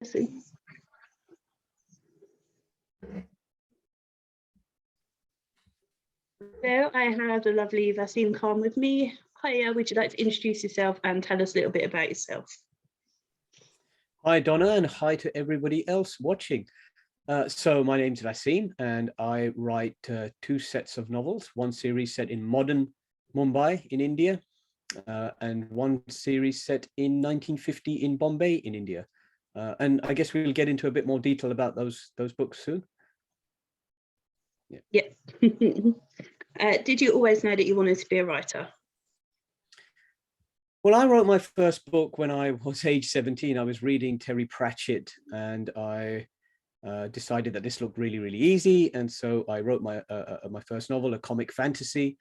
So I have the lovely Vaseem Khan with me. Hiya, would you like to introduce yourself and tell us a little bit about yourself? Hi, Donna, and hi to everybody else watching. So my name's Vaseem, and I write two sets of novels, one series set in modern Mumbai in India, and one series set in 1950 in Bombay in India. And I guess we'll get into a bit more detail about those books soon. Yeah. Did you always know that you wanted to be a writer? Well, I wrote my first book when I was age 17. I was reading Terry Pratchett, and I decided that this looked really, really easy. And so I wrote my first novel, a comic fantasy,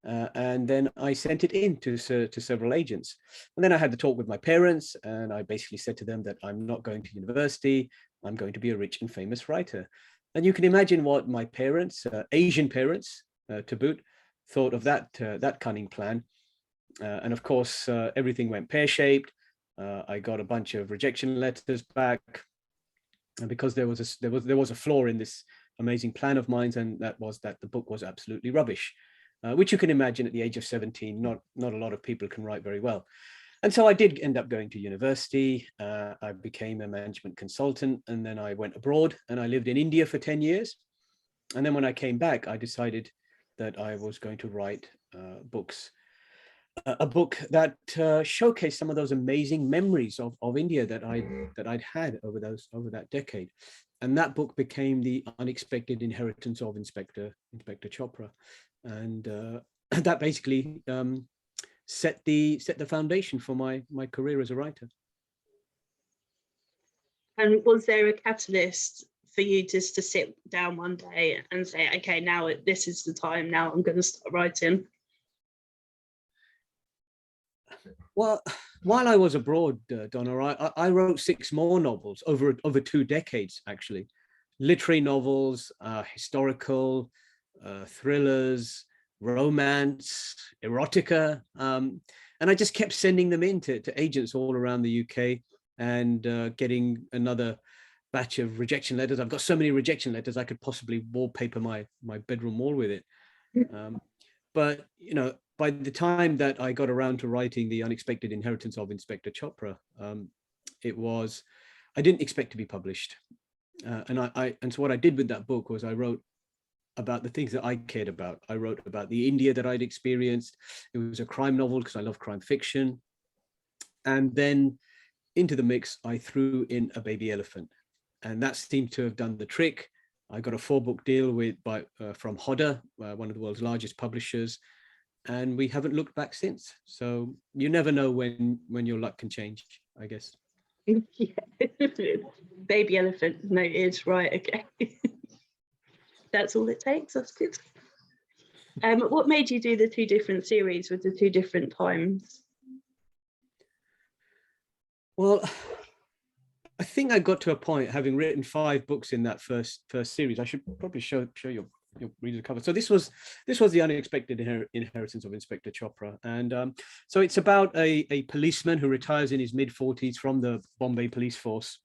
and then I sent it in to several agents. And then I had the talk with my parents, and I basically said to them that I'm not going to university. I'm going to be a rich and famous writer. And you can imagine what my parents, Asian parents to boot, thought of that cunning plan. And of course, everything went pear-shaped. I got a bunch of rejection letters back, and because there was a flaw in this amazing plan of mine, and that was that the book was absolutely rubbish, which you can imagine at the age of 17, not a lot of people can write very well. And so I did end up going to university. I became a management consultant, and then I went abroad and I lived in India for 10 years. And then when I came back, I decided that I was going to write books. A book that showcased some of those amazing memories of India that I'd had over that decade, and that book became The Unexpected Inheritance of Inspector Chopra, and that basically set the foundation for my career as a writer. And was there a catalyst for you just to sit down one day and say, okay, now this is the time, now I'm going to start writing? Well, while I was abroad, Donna, I wrote 6 more novels over 2 decades, actually. Literary novels, historical, thrillers, romance, erotica. And I just kept sending them in to agents all around the UK, and getting another batch of rejection letters. I've got so many rejection letters, I could possibly wallpaper my bedroom wall with it. But, you know, by the time that I got around to writing The Unexpected Inheritance of Inspector Chopra, I didn't expect to be published. And so what I did with that book was I wrote about the things that I cared about. I wrote about the India that I'd experienced. It was a crime novel because I love crime fiction. And then into the mix, I threw in a baby elephant. And that seemed to have done the trick. I got a 4-book deal from Hodder, one of the world's largest publishers, and we haven't looked back since. So you never know when your luck can change, I guess. Yeah. Baby elephant noted, right? Okay. That's all it takes. That's good. What made you do the 2 different series with the 2 different times? Well, I think I got to a point, having written 5 books in that first series. I should probably show your readers the cover. So this was The Unexpected Inheritance of Inspector Chopra, and so it's about a policeman who retires in his mid-40s from the Bombay police force,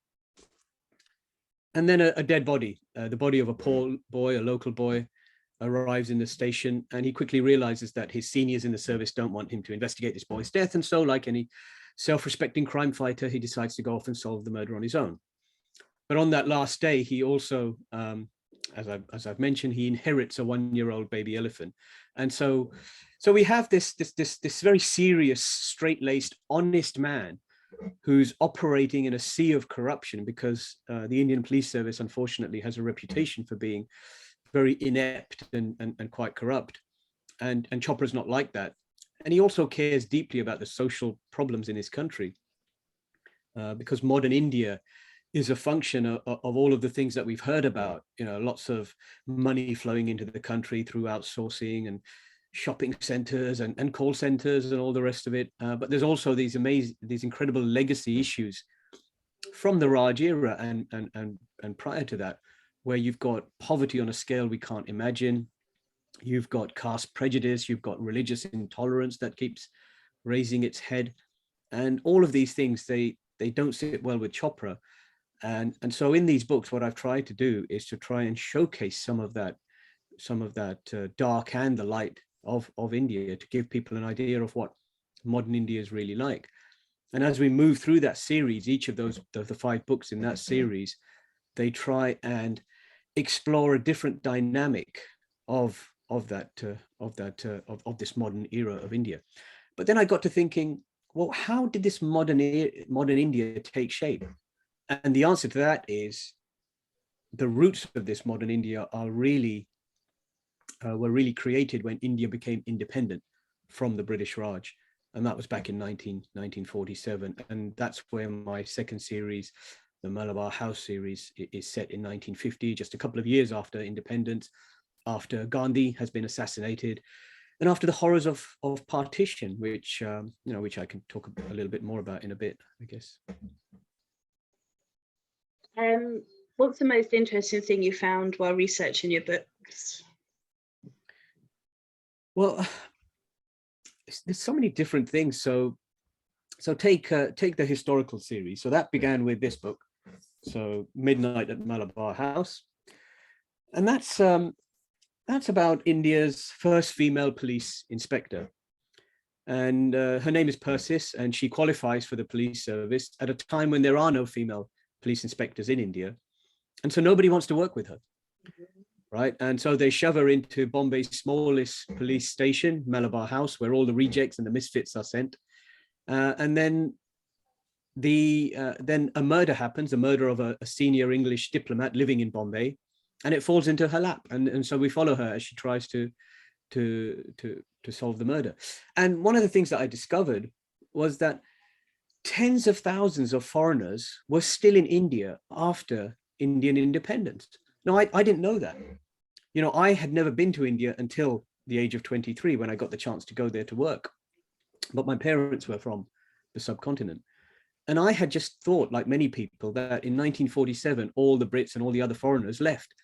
and then a dead body, the body of a poor boy, a local boy, arrives in the station, and he quickly realizes that his seniors in the service don't want him to investigate this boy's death, and so, like any self-respecting crime fighter, he decides to go off and solve the murder on his own. But on that last day, he also, as I've mentioned, he inherits a 1-year-old baby elephant, and so we have this very serious, straight-laced, honest man who's operating in a sea of corruption, because the Indian police service, unfortunately, has a reputation for being very inept and quite corrupt, and Chopra's not like that. And he also cares deeply about the social problems in his country, because modern India is a function of all of the things that we've heard about. You know, lots of money flowing into the country through outsourcing and shopping centers and call centers and all the rest of it. But there's also these incredible legacy issues from the Raj era and prior to that, where you've got poverty on a scale we can't imagine. You've got caste prejudice, you've got religious intolerance that keeps raising its head. And all of these things, they don't sit well with Chopra. And so in these books, what I've tried to do is to try and showcase some of that dark and the light of India, to give people an idea of what modern India is really like. And as we move through that series, each of those the 5 books in that series, they try and explore a different dynamic of this modern era of India. But then I got to thinking, well, how did this modern India take shape? And the answer to that is the roots of this modern India are really were really created when India became independent from the British Raj. And that was back in 1947. And that's where my second series, the Malabar House series, is set in 1950, just a couple of years after independence, after Gandhi has been assassinated, and after the horrors of partition, which which I can talk a little bit more about in a bit, I guess. What's the most interesting thing you found while researching your books? Well, there's so many different things. So take the historical series. So that began with this book, so Midnight at Malabar House, and that's about India's first female police inspector. And her name is Persis, and she qualifies for the police service at a time when there are no female police inspectors in India. And so nobody wants to work with her, right? And so they shove her into Bombay's smallest police station, Malabar House, where all the rejects and the misfits are sent. And then then a murder happens, the murder of a senior English diplomat living in Bombay, and it falls into her lap. And so we follow her as she tries to solve the murder. And one of the things that I discovered was that tens of thousands of foreigners were still in India after Indian independence. No, I didn't know that. You know, I had never been to India until the age of 23 when I got the chance to go there to work. But my parents were from the subcontinent. And I had just thought, like many people, that in 1947, all the Brits and all the other foreigners left.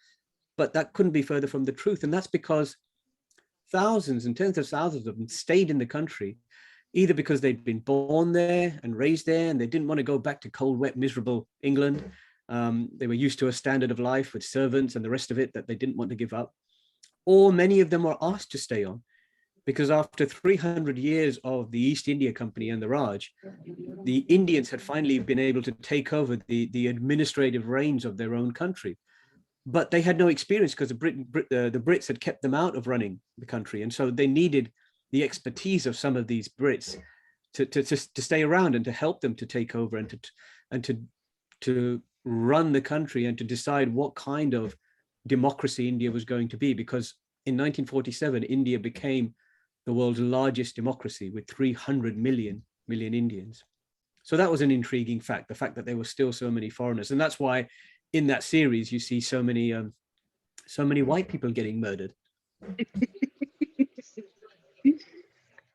But that couldn't be further from the truth. And that's because thousands and tens of thousands of them stayed in the country, either because they'd been born there and raised there and they didn't want to go back to cold, wet, miserable England. They were used to a standard of life with servants and the rest of it that they didn't want to give up. Or many of them were asked to stay on, because after 300 years of the East India Company and the Raj, the Indians had finally been able to take over the administrative reins of their own country. But they had no experience because the Brits had kept them out of running the country. And so they needed the expertise of some of these Brits to stay around and to help them to take over and to run the country and to decide what kind of democracy India was going to be. Because in 1947, India became the world's largest democracy with 300 million Indians. So that was an intriguing fact, the fact that there were still so many foreigners. And that's why in that series, you see so many white people getting murdered.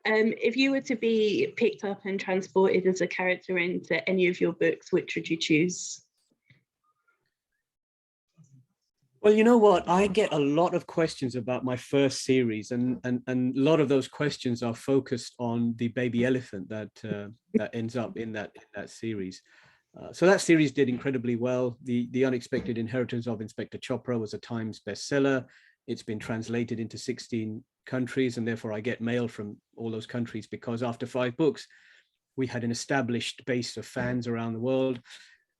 If you were to be picked up and transported as a character into any of your books, which would you choose? Well, you know what? I get a lot of questions about my first series, and a lot of those questions are focused on the baby elephant that ends up in that series. So that series did incredibly well. The Unexpected Inheritance of Inspector Chopra was a Times bestseller. It's been translated into 16 countries, and therefore I get mail from all those countries, because after 5 books, we had an established base of fans around the world.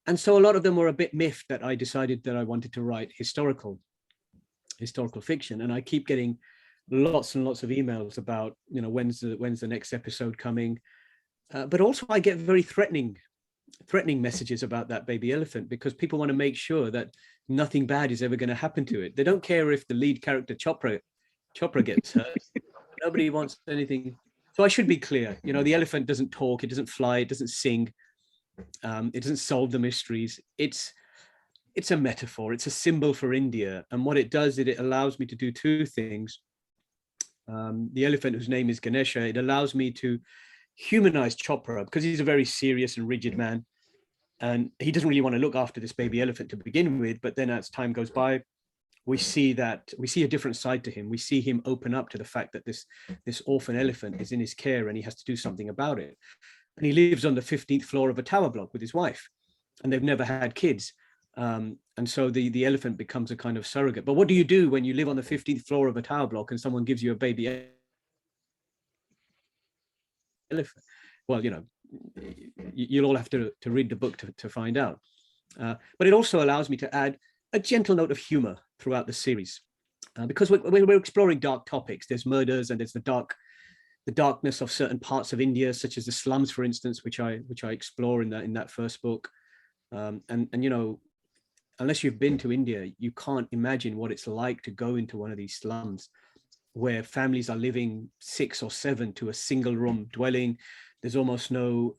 And so a lot of them were a bit miffed that I decided that I wanted to write historical fiction. And I keep getting lots and lots of emails about, you know, when's the next episode coming? But also I get very threatening messages about that baby elephant, because people want to make sure that nothing bad is ever going to happen to it. They don't care if the lead character Chopra gets hurt. Nobody wants anything. So I should be clear, you know, the elephant doesn't talk, it doesn't fly, it doesn't sing, it doesn't solve the mysteries. It's a metaphor, it's a symbol for India. And what it does is it allows me to do 2 things. The elephant, whose name is Ganesha, it allows me to humanize Chopra, because he's a very serious and rigid man, and he doesn't really want to look after this baby elephant to begin with. But then as time goes by, we see a different side to him. We see him open up to the fact that this orphan elephant is in his care and he has to do something about it. And he lives on the 15th floor of a tower block with his wife. and they've never had kids. And so the elephant becomes a kind of surrogate. But what do you do when you live on the 15th floor of a tower block and someone gives you a baby elephant? Well, you'll all have to read the book to find out. But it also allows me to add a gentle note of humor throughout the series, because we're exploring dark topics. There's murders, and there's the darkness of certain parts of India, such as the slums, for instance, which I explore in that first book. And unless you've been to India, you can't imagine what it's like to go into one of these slums where families are living 6 or 7 to a single room dwelling. There's almost no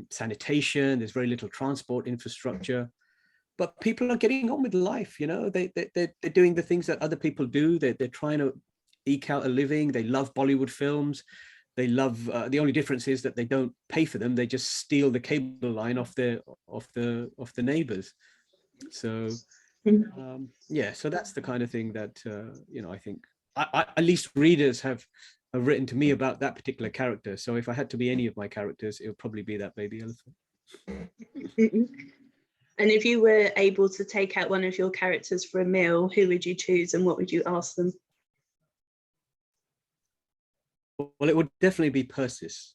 sanitation. There's very little transport infrastructure, but people are getting on with life. They're doing the things that other people do. They're trying to eke out a living. They love Bollywood films. They love, the only difference is that they don't pay for them. They just steal the cable line off the neighbors. So yeah, so that's the kind of thing that I think at least readers have written to me about that particular character. So if I had to be any of my characters, it would probably be that baby elephant. And if you were able to take out one of your characters for a meal, who would you choose and what would you ask them? Well, it would definitely be Persis.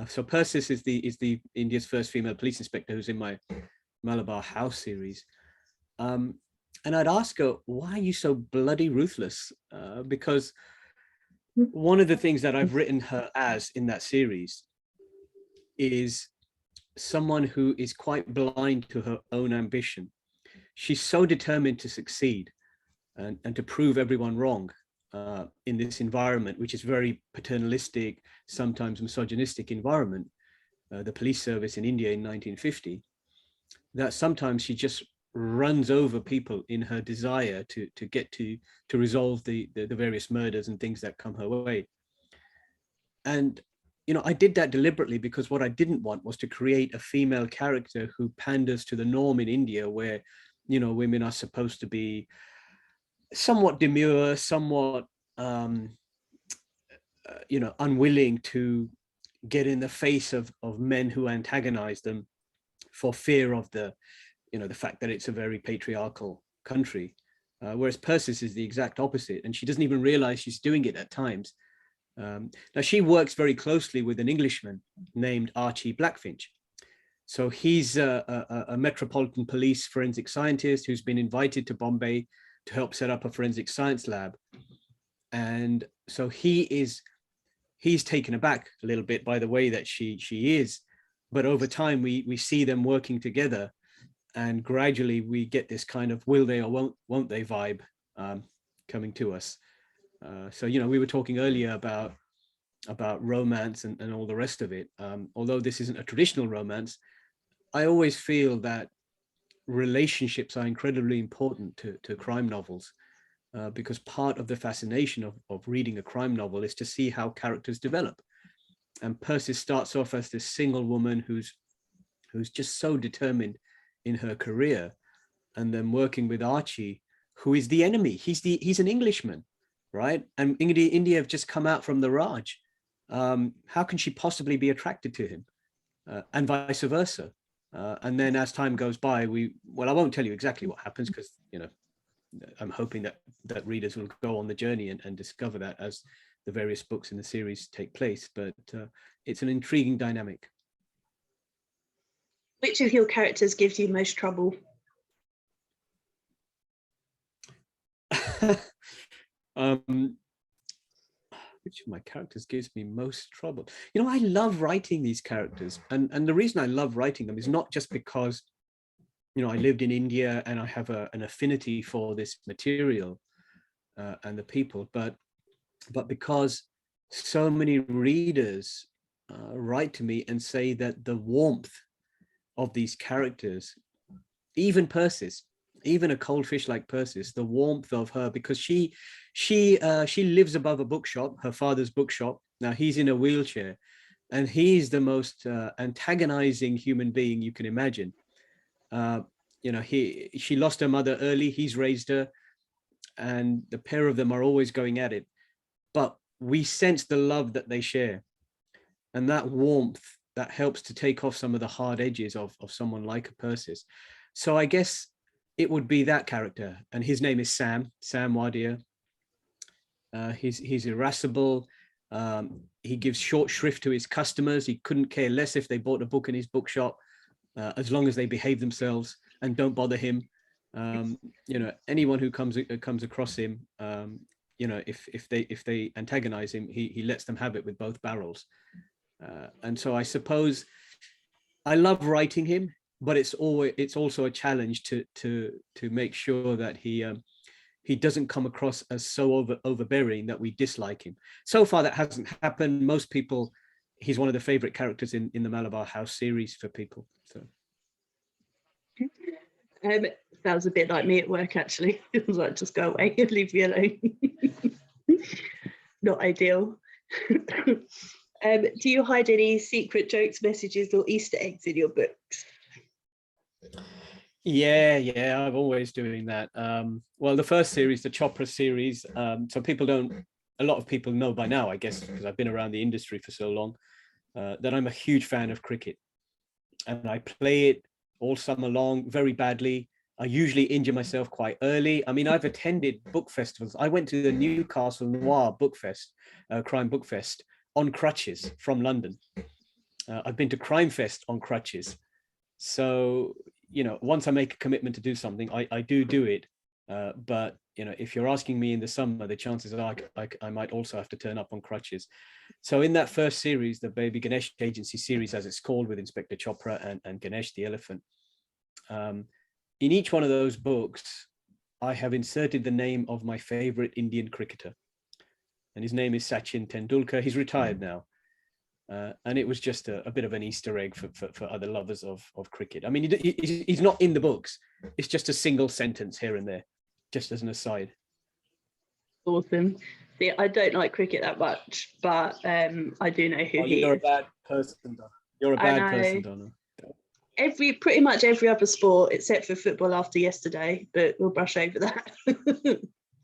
So Persis is the India's first female police inspector, who's in my Malabar House series. And I'd ask her, why are you so bloody ruthless? Because one of the things that I've written her as in that series is someone who is quite blind to her own ambition. She's so determined to succeed and to prove everyone wrong in this environment, which is very paternalistic, sometimes misogynistic environment, the police service in India in 1950, that sometimes she just runs over people in her desire to get to resolve the various murders and things that come her way. And I did that deliberately because what I didn't want was to create a female character who panders to the norm in India, where women are supposed to be somewhat demure, somewhat unwilling to get in the face of men who antagonize them for fear of the fact that it's a very patriarchal country, whereas Persis is the exact opposite, and she doesn't even realize she's doing it at times. Now, she works very closely with an Englishman named Archie Blackfinch. So he's a metropolitan police forensic scientist who's been invited to Bombay to help set up a forensic science lab. And so he's taken aback a little bit by the way that she is. But over time, we see them working together. And gradually we get this kind of will they or won't they vibe coming to us. So, we were talking earlier about romance and all the rest of it. Although this isn't a traditional romance, I always feel that relationships are incredibly important to crime novels, because part of the fascination of reading a crime novel is to see how characters develop. And Persis starts off as this single woman who's just so determined in her career, and then working with Archie, who is the enemy. He's an Englishman, right? And India have just come out from the Raj. How can she possibly be attracted to him? And vice versa. And then as time goes by, I won't tell you exactly what happens, because I'm hoping that readers will go on the journey and discover that as the various books in the series take place. But it's an intriguing dynamic. Which of your characters gives you most trouble? Which of my characters gives me most trouble? I love writing these characters, and the reason I love writing them is not just because I lived in India and I have an affinity for this material and the people, but because so many readers write to me and say that the warmth of these characters, even Persis, even a cold fish like Persis, the warmth of her, because she lives above a bookshop, her father's bookshop. Now he's in a wheelchair, and he's the most antagonizing human being you can imagine. She lost her mother early, he's raised her, and the pair of them are always going at it. But we sense the love that they share, and that warmth that helps to take off some of the hard edges of someone like a Persis. So I guess it would be that character, and his name is Sam Wadia. He's irascible. He gives short shrift to his customers. He couldn't care less if they bought a book in his bookshop, as long as they behave themselves and don't bother him. Anyone who comes across him, if they antagonize him, he lets them have it with both barrels. And so I suppose I love writing him, but it's also a challenge to make sure that he doesn't come across as so overbearing that we dislike him. So far, that hasn't happened. Most people, he's one of the favorite characters in the Malabar House series for people. So. Sounds a bit like me at work, actually. It was like, just go away and leave me alone. Not ideal. Do you hide any secret jokes, messages, or Easter eggs in your books? Yeah, I'm always doing that. Well, the first series, the Chopra series, so a lot of people know by now, I guess, because I've been around the industry for so long, that I'm a huge fan of cricket. And I play it all summer long very badly. I usually injure myself quite early. I mean, I've attended book festivals. I went to the Newcastle Noir Book Fest, Crime Book Fest, on crutches from London. I've been to Crime Fest on crutches. So, once I make a commitment to do something, I do it. But, if you're asking me in the summer, the chances are I might also have to turn up on crutches. So in that first series, the Baby Ganesh Agency series, as it's called, with Inspector Chopra and Ganesh the elephant, in each one of those books, I have inserted the name of my favorite Indian cricketer. And his name is Sachin Tendulkar. He's retired now. And it was just a bit of an Easter egg for other lovers of cricket. I mean, he's not in the books. It's just a single sentence here and there, just as an aside. Awesome. See, I don't like cricket that much, but I do know who he is. You're a bad person, Donna. You're a bad person, Donna. Pretty much every other sport except for football after yesterday, but we'll brush over that.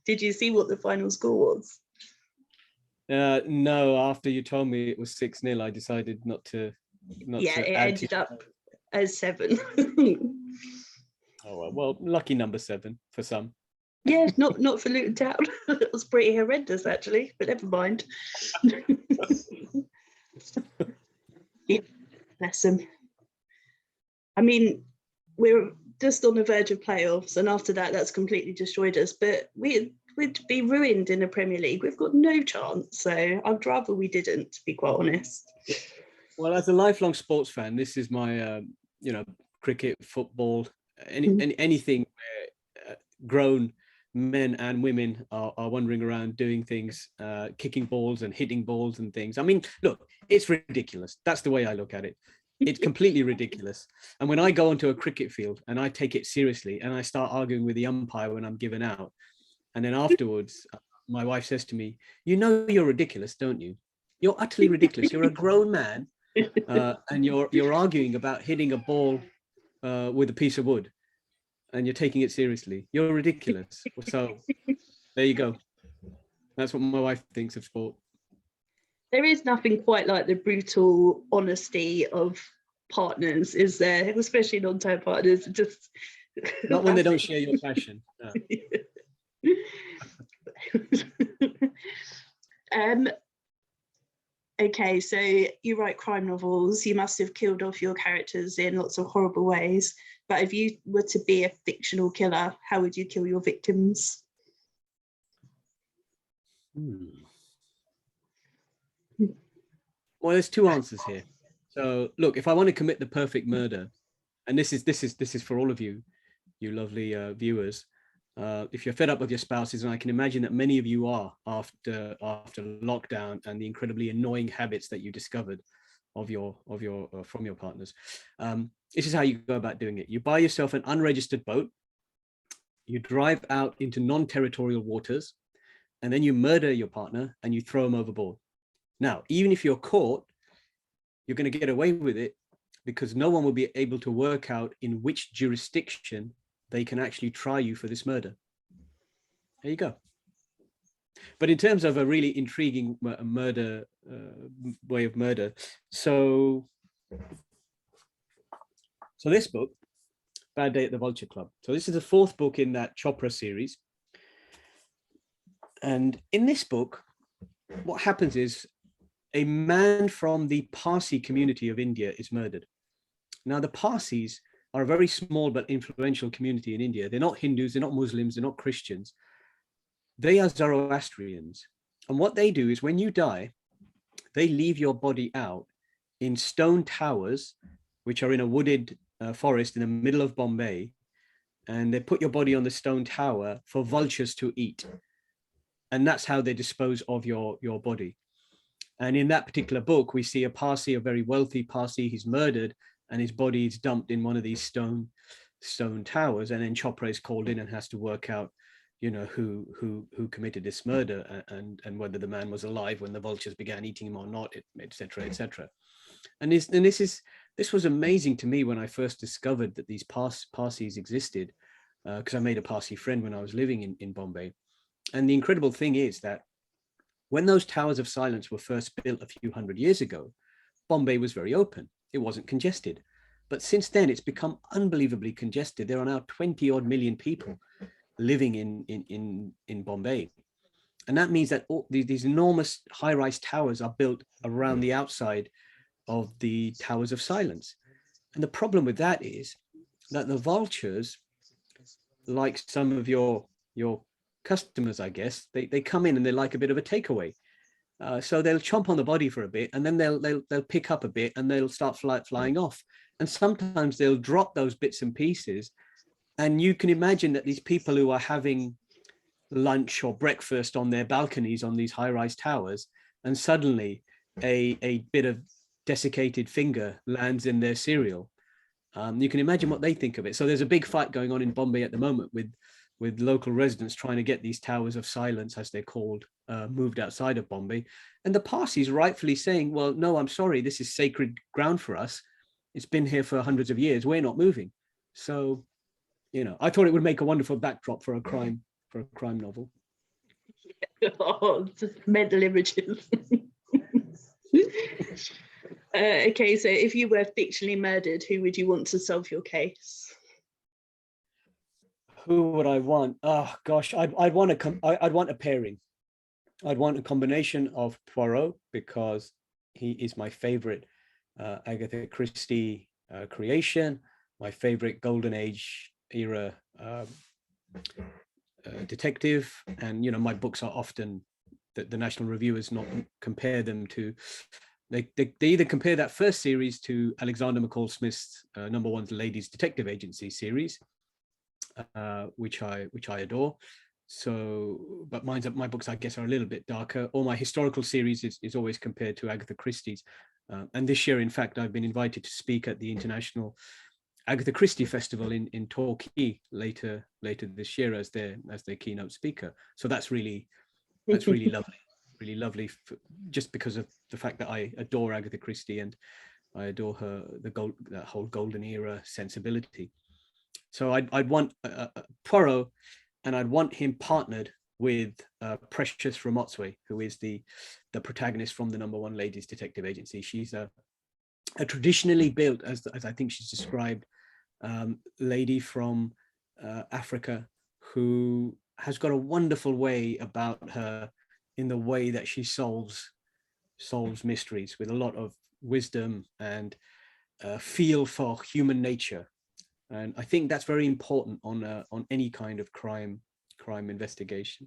Did you see what the final score was? No, after you told me it was 6-0, I decided not to. It ended up as 7. Oh well, lucky number 7 for some. Yeah, not for Luton Town. It was pretty horrendous, actually, but never mind. Yeah, bless them. I mean, we're just on the verge of playoffs, and after that, that's completely destroyed us. But we'd be ruined in the Premier League. We've got no chance. So I'd rather we didn't, to be quite honest. Well, as a lifelong sports fan, this is my, cricket, football, anything where grown men and women are wandering around doing things, kicking balls and hitting balls and things. I mean, look, it's ridiculous. That's the way I look at it. It's completely ridiculous. And when I go onto a cricket field and I take it seriously and I start arguing with the umpire when I'm given out, and then afterwards, my wife says to me, you're ridiculous, don't you? You're utterly ridiculous. You're a grown man and you're arguing about hitting a ball with a piece of wood and you're taking it seriously. You're ridiculous. So there you go. That's what my wife thinks of sport. There is nothing quite like the brutal honesty of partners, is there? Especially non-term partners. Just not when they don't share your passion. No. Okay, so you write crime novels. You must have killed off your characters in lots of horrible ways. But if you were to be a fictional killer, how would you kill your victims? Well, there's 2 answers here. So look, if I want to commit the perfect murder, and this is for all of you lovely viewers, if you're fed up with your spouses, and I can imagine that many of you are after lockdown and the incredibly annoying habits that you discovered from your partners, this is how you go about doing it. You buy yourself an unregistered boat, you drive out into non-territorial waters, and then you murder your partner and you throw him overboard. Now, even if you're caught, you're going to get away with it because no one will be able to work out in which jurisdiction they can actually try you for this murder. There you go. But in terms of a really intriguing way of murder, so So this book, Bad Day at the Vulture Club. So this is the fourth book in that Chopra series. And in this book, what happens is a man from the Parsi community of India is murdered. Now, the Parsis are a very small but influential community in India. They're not Hindus, they're not Muslims, they're not Christians. They are Zoroastrians. And what they do is when you die, they leave your body out in stone towers, which are in a wooded forest in the middle of Bombay. And they put your body on the stone tower for vultures to eat. And that's how they dispose of your body. And in that particular book, we see a Parsi, a very wealthy Parsi, he's murdered and his body is dumped in one of these stone towers. And then Chopra is called in and has to work out, who committed this murder and whether the man was alive when the vultures began eating him or not, et cetera, et cetera. And this was amazing to me when I first discovered that these Parsis existed, because I made a Parsi friend when I was living in Bombay. And the incredible thing is that when those towers of silence were first built a few hundred years ago, Bombay was very open. It wasn't congested. But since then, it's become unbelievably congested. There are now 20 odd million people living in Bombay. And that means that all these enormous high-rise towers are built around the outside of the towers of silence. And the problem with that is that the vultures, like some of your customers, I guess, they come in and they like a bit of a takeaway. So they'll chomp on the body for a bit, and then they'll pick up a bit and they'll start flying off. And sometimes they'll drop those bits and pieces. And you can imagine that these people who are having lunch or breakfast on their balconies on these high-rise towers, and suddenly a bit of desiccated finger lands in their cereal. You can imagine what they think of it. So there's a big fight going on in Bombay at the moment with local residents trying to get these towers of silence, as they're called, moved outside of Bombay. And the Parsis rightfully saying, well, no, I'm sorry, this is sacred ground for us. It's been here for hundreds of years. We're not moving. So, I thought it would make a wonderful backdrop for a crime novel. Oh, just mental images. Okay, so if you were fictionally murdered, who would you want to solve your case? Who would I want? Oh gosh, I'd want a pairing. I'd want a combination of Poirot, because he is my favorite Agatha Christie creation, my favorite Golden Age era detective. And my books are often, the National Reviewers not compare them to, they either compare that first series to Alexander McCall Smith's #1 Ladies Detective Agency series, which I adore. So, but my books, I guess, are a little bit darker. Or my historical series is always compared to Agatha Christie's. And this year, in fact, I've been invited to speak at the International Agatha Christie Festival in Torquay later this year as their keynote speaker. So that's really lovely, really lovely, just because of the fact that I adore Agatha Christie and I adore that whole golden era sensibility. So I'd want Poirot, and I'd want him partnered with Precious Ramotswe, who is the protagonist from the #1 Ladies Detective Agency. She's a traditionally built, as I think she's described, lady from Africa, who has got a wonderful way about her in the way that she solves mysteries, with a lot of wisdom and feel for human nature. And I think that's very important on any kind of crime investigation.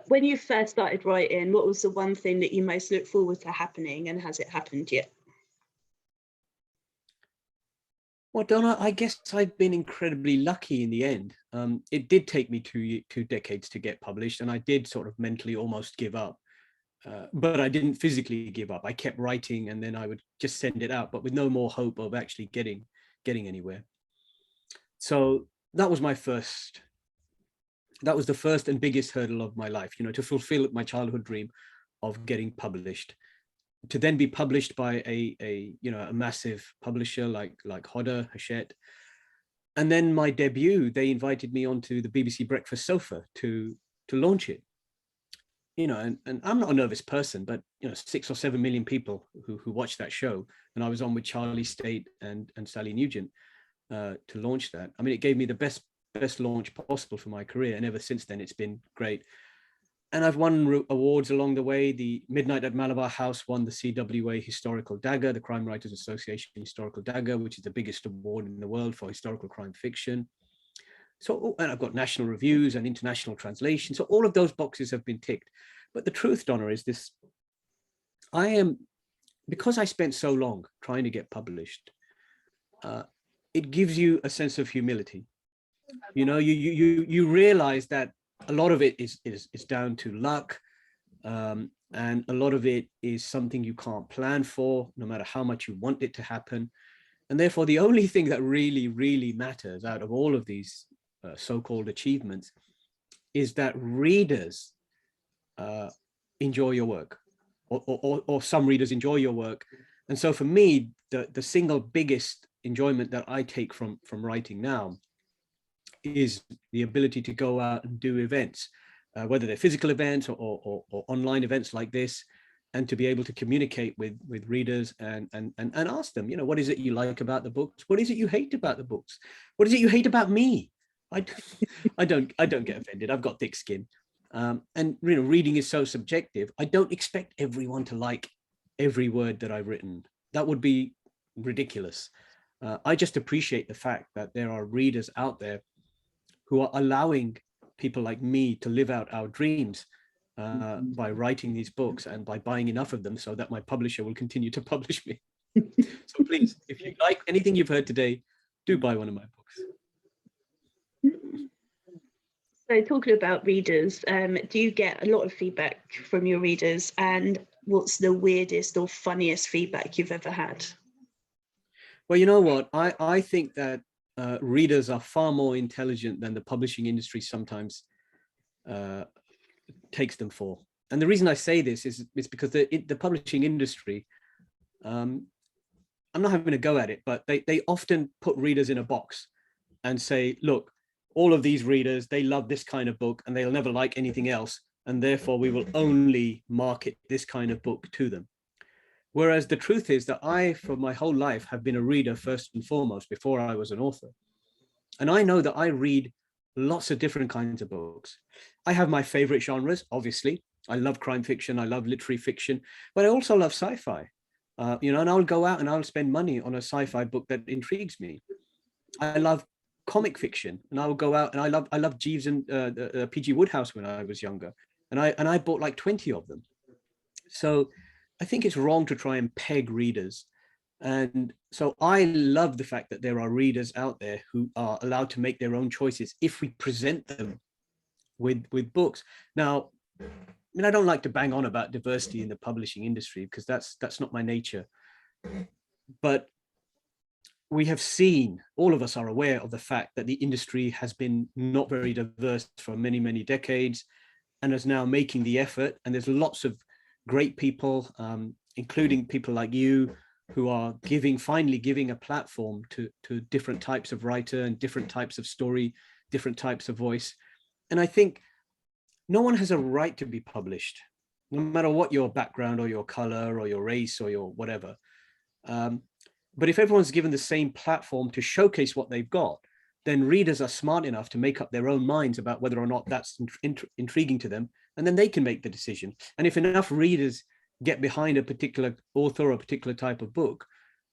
When you first started writing, what was the one thing that you most look forward to happening, and has it happened yet? Well, Donna, I guess I've been incredibly lucky in the end. It did take me two decades to get published, and I did sort of mentally almost give up. But I didn't physically give up. I kept writing, and then I would just send it out, but with no more hope of actually getting anywhere. So that was the first and biggest hurdle of my life, to fulfill my childhood dream of getting published. To then be published by a massive publisher like Hodder, Hachette. And then my debut, they invited me onto the BBC Breakfast Sofa to launch it. and I'm not a nervous person, but 6 or 7 million people who watched that show, and I was on with Charlie State and Sally Nugent to launch that. I mean, it gave me the best launch possible for my career, and ever since then it's been great. And I've won awards along the way. The Midnight at Malabar House won the CWA Historical Dagger, the Crime Writers Association Historical Dagger, which is the biggest award in the world for historical crime fiction. So, and I've got national reviews and international translation. So all of those boxes have been ticked. But the truth, Donna, is this: because I spent so long trying to get published, it gives you a sense of humility. You realize that a lot of it is down to luck, and a lot of it is something you can't plan for, no matter how much you want it to happen. And therefore, the only thing that really matters out of all of these so-called achievements is that readers enjoy your work, or some readers enjoy your work. And so for me, the single biggest enjoyment that I take from writing now is the ability to go out and do events, whether they're physical events or online events like this, and to be able to communicate with readers and ask them, what is it you like about the books? What is it you hate about the books? What is it you hate about me? I don't get offended. I've got thick skin. And reading is so subjective. I don't expect everyone to like every word that I've written. That would be ridiculous. I just appreciate the fact that there are readers out there who are allowing people like me to live out our dreams by writing these books and by buying enough of them so that my publisher will continue to publish me. So please, if you like anything you've heard today, do buy one of my books. So talking about readers, do you get a lot of feedback from your readers, and what's the weirdest or funniest feedback you've ever had? Well, you know what? I think that readers are far more intelligent than the publishing industry sometimes takes them for. And the reason I say this is because the publishing industry, I'm not having a go at it, but they often put readers in a box and say, look, all of these readers, they love this kind of book and they'll never like anything else. And therefore we will only market this kind of book to them. Whereas the truth is that I, for my whole life, have been a reader first and foremost before I was an author. And I know that I read lots of different kinds of books. I have my favorite genres, obviously. I love crime fiction, I love literary fiction, but I also love sci-fi. And I'll go out and I'll spend money on a sci-fi book that intrigues me. I love comic fiction, and I will go out and I love Jeeves and P.G. Wodehouse when I was younger, and I bought like 20 of them. So I think it's wrong to try and peg readers. And so I love the fact that there are readers out there who are allowed to make their own choices if we present them with books. Now, I mean, I don't like to bang on about diversity in the publishing industry because that's not my nature. But we have seen, all of us are aware of the fact that the industry has been not very diverse for many, many decades and is now making the effort. And there's lots of great people, including people like you, who are finally giving a platform to different types of writer and different types of story, different types of voice. And I think no one has a right to be published, no matter what your background or your color or your race or your whatever. But if everyone's given the same platform to showcase what they've got, then readers are smart enough to make up their own minds about whether or not that's intriguing to them, and then they can make the decision. And if enough readers get behind a particular author or a particular type of book,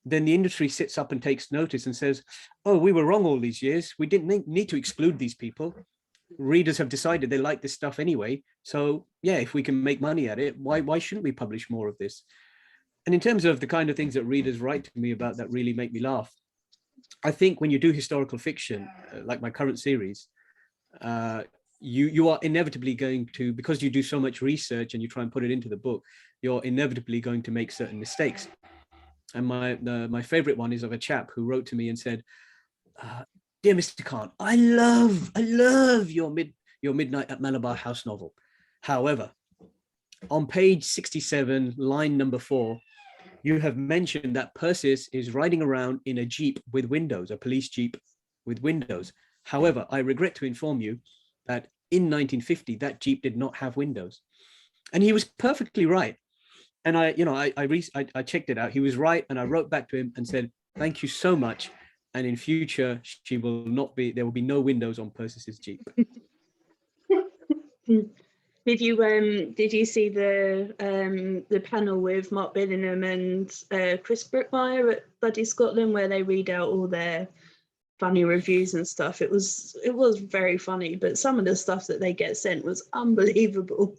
then the industry sits up and takes notice and says, oh, we were wrong all these years. We didn't need to exclude these people. Readers have decided they like this stuff anyway. So yeah, if we can make money at it, why shouldn't we publish more of this? And in terms of the kind of things that readers write to me about that really make me laugh, I think when you do historical fiction, like my current series, you are inevitably going to, because you do so much research and you try and put it into the book, you're inevitably going to make certain mistakes. And my favorite one is of a chap who wrote to me and said, dear Mr. Khan, I love your Midnight at Malabar House novel. However, on page 67, line number 4, you have mentioned that Persis is riding around in a Jeep with windows, a police Jeep with windows. However, I regret to inform you that in 1950, that Jeep did not have windows. And he was perfectly right. And I checked it out. He was right, and I wrote back to him and said, "Thank you so much. And in future, she will not be. There will be no windows on Percis's Jeep." Did you see the panel with Mark Billingham and Chris Brookmeyer at Bloody Scotland, where they read out all their funny reviews and stuff? It was very funny, but some of the stuff that they get sent was unbelievable.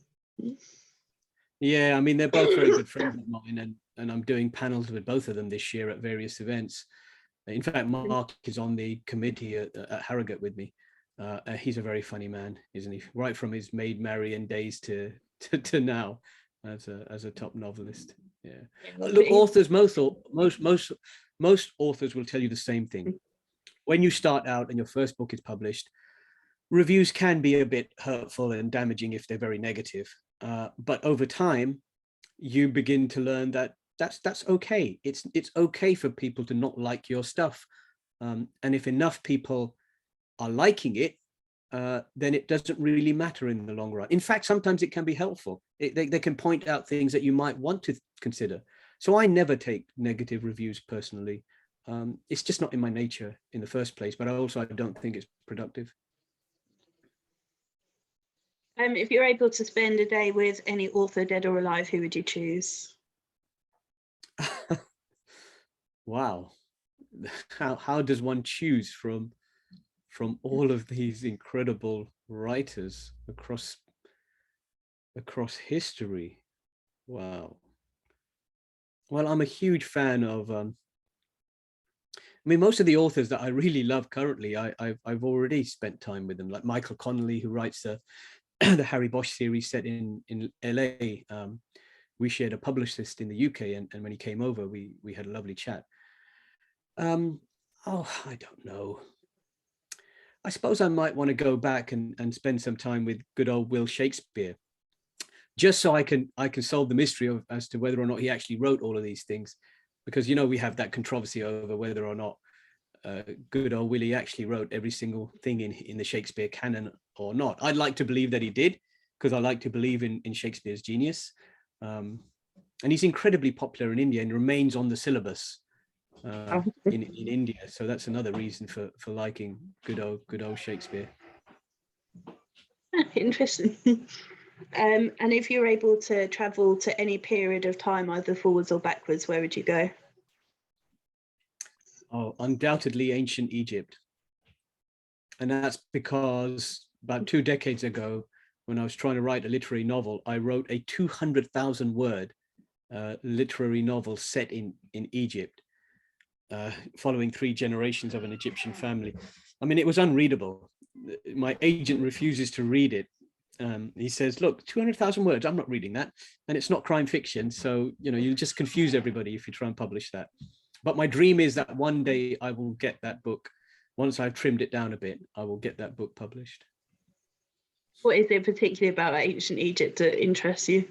Yeah, I mean, they're both very good friends of mine, and I'm doing panels with both of them this year at various events. In fact, Mark is on the committee at Harrogate with me. He's a very funny man, isn't he? Right from his Maid Marian days to now as a top novelist. Yeah. Look, authors, most authors will tell you the same thing. When you start out and your first book is published, reviews can be a bit hurtful and damaging if they're very negative. But over time, you begin to learn that that's okay. It's okay for people to not like your stuff. And if enough people are liking it, then it doesn't really matter in the long run. In fact, sometimes it can be helpful. They can point out things that you might want to consider. So I never take negative reviews personally. It's just not in my nature in the first place, but I don't think it's productive. If you're able to spend a day with any author, dead or alive, who would you choose? Wow. How does one choose from all of these incredible writers across history? Wow. Well, I'm a huge fan of I mean, most of the authors that I really love currently, I've already spent time with them, like Michael Connolly, who writes the the Harry Bosch series set in LA. We shared a publicist in the UK, and when he came over, we had a lovely chat. Oh, I don't know. I suppose I might want to go back and spend some time with good old Will Shakespeare, just so I can solve the mystery of as to whether or not he actually wrote all of these things, because we have that controversy over whether or not good old Willie actually wrote every single thing in the Shakespeare canon or not. I'd like to believe that he did, because I like to believe in Shakespeare's genius. And he's incredibly popular in India and remains on the syllabus in India. So that's another reason for liking good old Shakespeare. Interesting. And if you're able to travel to any period of time, either forwards or backwards, where would you go? Oh, undoubtedly ancient Egypt. And that's because about 2 decades ago, when I was trying to write a literary novel, I wrote a 200,000 word literary novel set in Egypt, following 3 generations of an Egyptian family. I mean, it was unreadable. My agent refuses to read it. He says, look, 200,000 words, I'm not reading that. And it's not crime fiction. So, you'll just confuse everybody if you try and publish that. But my dream is that one day I will get that book. Once I've trimmed it down a bit, I will get that book published. What is it particularly about ancient Egypt that interests you?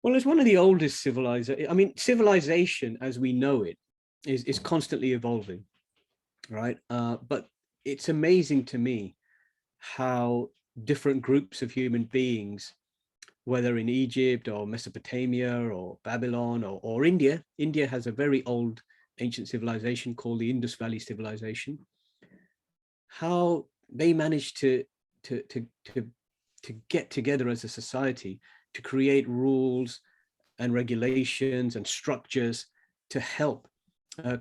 Well, it's one of the oldest civilizations. I mean, civilization as we know it is constantly evolving, right? But it's amazing to me how different groups of human beings, whether in Egypt or Mesopotamia or Babylon or India. India has a very old ancient civilization called the Indus Valley civilization. How they managed to get together as a society to create rules and regulations and structures to help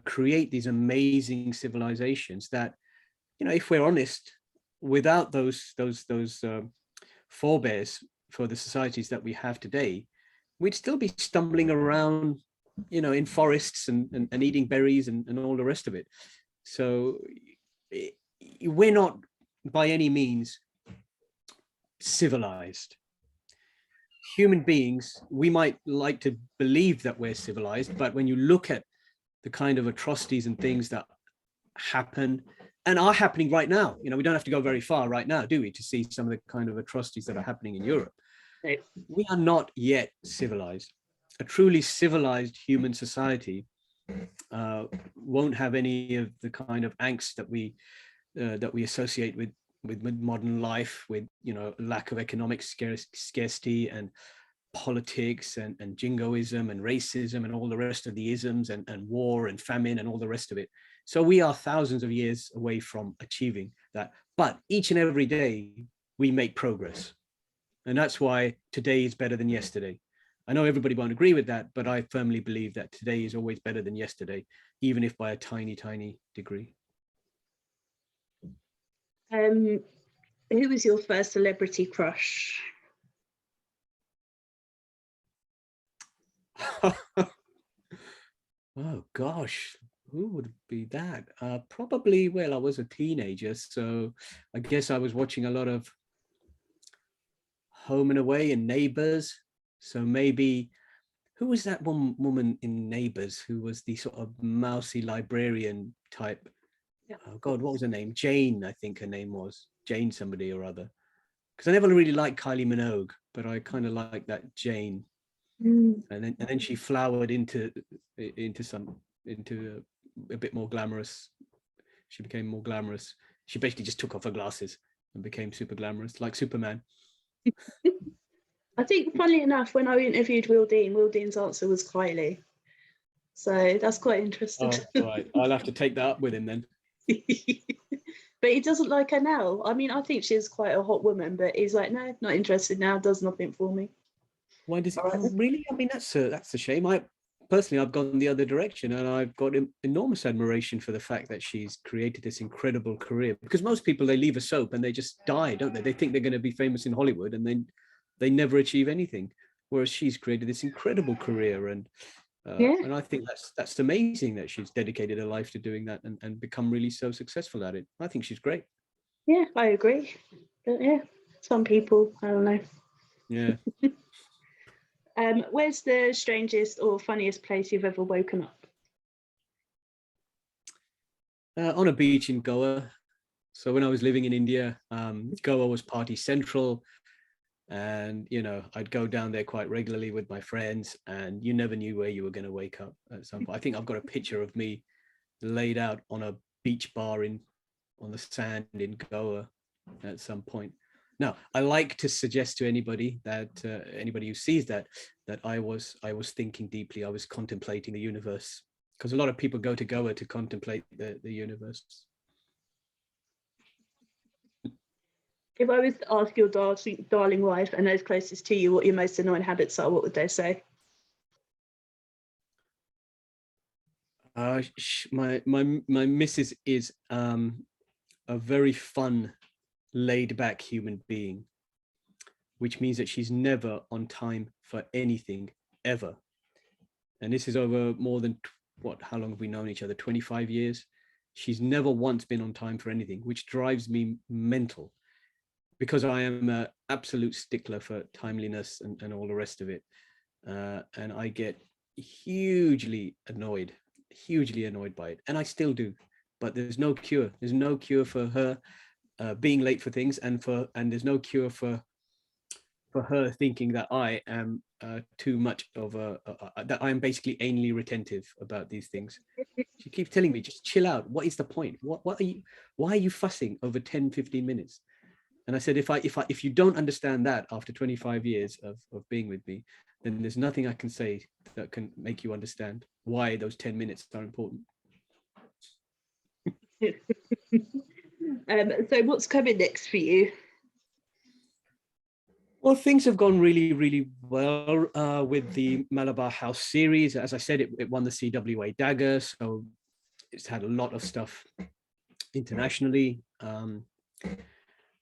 create these amazing civilizations that, if we're honest, without those forebears for the societies that we have today, we'd still be stumbling around, in forests and eating berries and all the rest of it. So we're not by any means civilized. Human beings, we might like to believe that we're civilized, but when you look at the kind of atrocities and things that happen and are happening right now, we don't have to go very far right now, do we, to see some of the kind of atrocities that are happening in Europe. We are not yet civilized. A truly civilized human society won't have any of the kind of angst that we associate with with modern life, with lack of economic scarcity and politics and jingoism and racism and all the rest of the isms and war and famine and all the rest of it. So we are thousands of years away from achieving that. But each and every day we make progress. And that's why today is better than yesterday. I know everybody won't agree with that, but I firmly believe that today is always better than yesterday, even if by a tiny, tiny degree. Who was your first celebrity crush? Oh gosh, who would be that? Probably, well, I was a teenager, so I guess I was watching a lot of Home and Away and Neighbours. So maybe, who was that one woman in Neighbours who was the sort of mousy librarian type? Yeah. Oh God, what was her name? Jane, I think her name was. Jane somebody or other. Because I never really liked Kylie Minogue, but I kind of like that Jane. Mm. And then she flowered into a bit more glamorous. She became more glamorous. She basically just took off her glasses and became super glamorous, like Superman. I think, funnily enough, when I interviewed Will Dean's answer was Kylie. So that's quite interesting. Oh, right. I'll have to take that up with him then. But he doesn't like her now. I mean, I think she's quite a hot woman, but he's like, no, not interested now, does nothing for me. Why does it? All right. Oh, really? I mean, that's a shame. I've gone the other direction, and I've got enormous admiration for the fact that she's created this incredible career. Because most people, they leave a soap and they just die, don't they? They think they're going to be famous in Hollywood, and then they never achieve anything. Whereas she's created this incredible career, and I think that's amazing that she's dedicated her life to doing that and become really so successful at it. I think she's great. Yeah, I agree. But yeah, some people, I don't know. Yeah. Where's the strangest or funniest place you've ever woken up? On a beach in Goa. So when I was living in India, Goa was party central. And, I'd go down there quite regularly with my friends, and you never knew where you were going to wake up at some point. I think I've got a picture of me laid out on a beach bar on the sand in Goa at some point. Now, I like to suggest to anybody that anybody who sees that I was thinking deeply. I was contemplating the universe, because a lot of people go to Goa to contemplate the universe. If I was to ask your darling wife and those closest to you what your most annoying habits are, what would they say? My missus is a very fun, laid back human being, which means that she's never on time for anything ever. And this is over more than how long have we known each other? 25 years. She's never once been on time for anything, which drives me mental, because I am an absolute stickler for timeliness and all the rest of it. And I get hugely annoyed by it. And I still do, but there's no cure. There's no cure for her being late for things, and there's no cure for her thinking that I am too much of that I am basically anally retentive about these things. She keeps telling me, just chill out. What is the point? Why are you fussing over 10-15 minutes? And I said, if you don't understand that after 25 years of being with me, then there's nothing I can say that can make you understand why those 10 minutes are important. So what's coming next for you? Well, things have gone really, really well with the Malabar House series. As I said, it won the CWA Dagger, so it's had a lot of stuff internationally.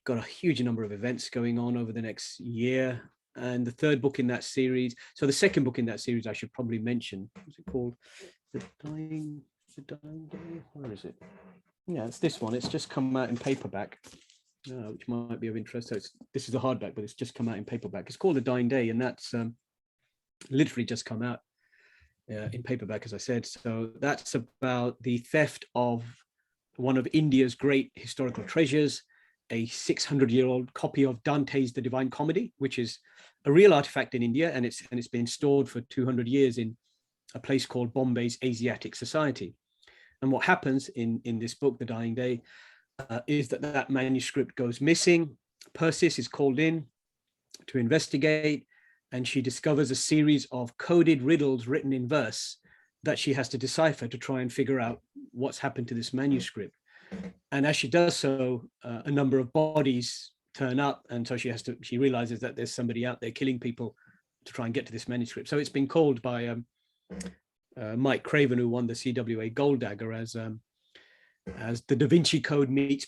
Got a huge number of events going on over the next year. And the third book in that series, so the second book in that series I should probably mention, what's it called? The Dying Day? Where is it? Yeah, it's this one. It's just come out in paperback, which might be of interest. So this is a hardback, but it's just come out in paperback. It's called The Dying Day, and that's literally just come out in paperback, as I said. So that's about the theft of one of India's great historical treasures, a 600-year-old copy of Dante's The Divine Comedy, which is a real artifact in India, and it's been stored for 200 years in a place called Bombay's Asiatic Society. And what happens in this book, The Dying Day, is that that manuscript goes missing. Persis is called in to investigate, and she discovers a series of coded riddles written in verse that she has to decipher to try and figure out what's happened to this manuscript. And as she does so, a number of bodies turn up, and so she realizes that there's somebody out there killing people to try and get to this manuscript. So it's been called by Mike Craven, who won the CWA Gold Dagger, as the Da Vinci Code meets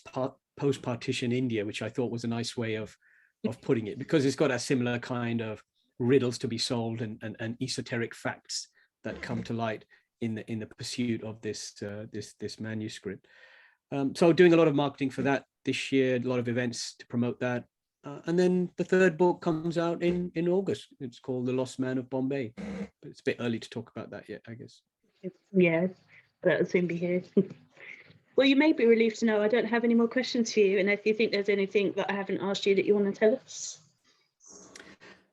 post-partition India, which I thought was a nice way of putting it, because it's got a similar kind of riddles to be solved and esoteric facts that come to light in the pursuit of this manuscript. So doing a lot of marketing for that this year, a lot of events to promote that. And then the third book comes out in August. It's called The Lost Man of Bombay, but it's a bit early to talk about that yet, I guess. Yeah, that'll soon be here. Well, you may be relieved to know I don't have any more questions for you. And if you think there's anything that I haven't asked you that you want to tell us.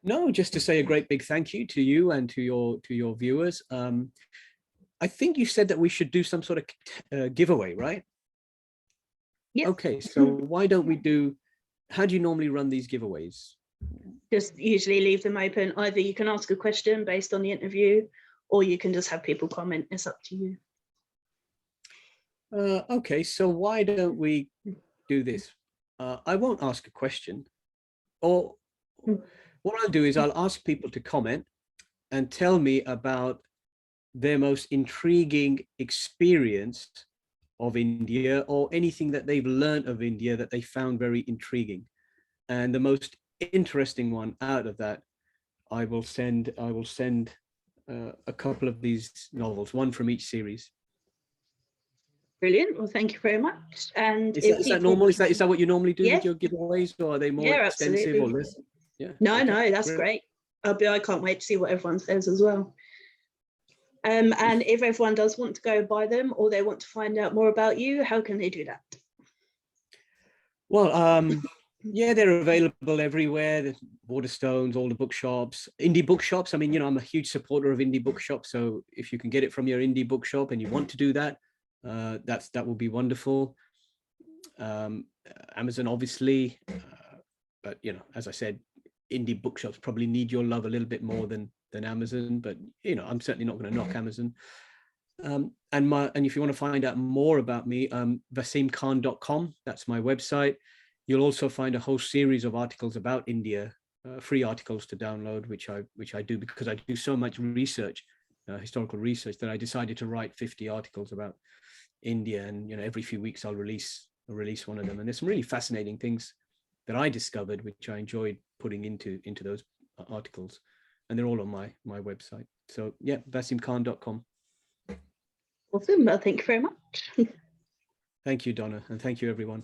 No, just to say a great big thank you to you and to your viewers. I think you said that we should do some sort of giveaway, right? Yeah. Okay, so why don't we how do you normally run these giveaways? Just usually leave them open. Either you can ask a question based on the interview, or you can just have people comment. It's up to you. Okay, so why don't we do this? I won't ask a question, or what I'll do is I'll ask people to comment and tell me about their most intriguing experience of India, or anything that they've learned of India that they found very intriguing. And the most interesting one out of that, I will send a couple of these novels, one from each series. Brilliant. Well, thank you very much. And is that normal? Is that what you normally do with your giveaways, or are they more extensive absolutely. or less? Yeah. No, okay. no, that's great. I can't wait to see what everyone says as well. And if everyone does want to go buy them, or they want to find out more about you, how can they do that? Well, yeah, they're available everywhere. The Waterstones, all the bookshops, indie bookshops. I mean, I'm a huge supporter of indie bookshops. So if you can get it from your indie bookshop and you want to do that, that will be wonderful. Amazon, obviously, but as I said, indie bookshops probably need your love a little bit more than Amazon. But I'm certainly not going to knock Amazon. And if you want to find out more about me, vaseemkhan.com. That's my website. You'll also find a whole series of articles about India, free articles to download, which I do because I do so much research, historical research, that I decided to write 50 articles about India. And every few weeks I'll release one of them. And there's some really fascinating things that I discovered, which I enjoyed putting into those articles. And they're all on my website. So yeah, vaseemkhan.com. Awesome. Well, thank you very much. Thank you, Donna, and thank you, everyone.